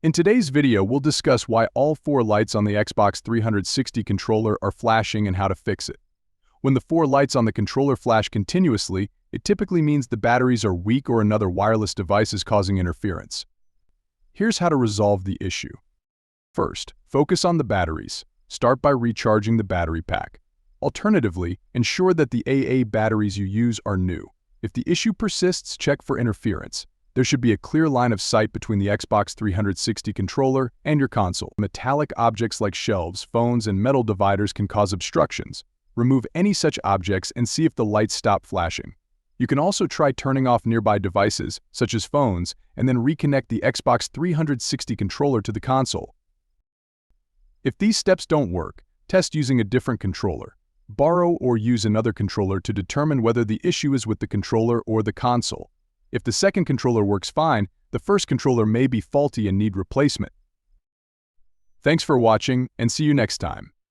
In today's video, we'll discuss why all four lights on the Xbox 360 controller are flashing and how to fix it. When the four lights on the controller flash continuously, it typically means the batteries are weak or another wireless device is causing interference. Here's how to resolve the issue. First, focus on the batteries. Start by recharging the battery pack. Alternatively, ensure that the AA batteries you use are new. If the issue persists, check for interference. There should be a clear line of sight between the Xbox 360 controller and your console. Metallic objects like shelves, phones, and metal dividers can cause obstructions. Remove any such objects and see if the lights stop flashing. You can also try turning off nearby devices, such as phones, and then reconnect the Xbox 360 controller to the console. If these steps don't work, test using a different controller. Borrow or use another controller to determine whether the issue is with the controller or the console. If the second controller works fine, the first controller may be faulty and need replacement. Thanks for watching, and see you next time.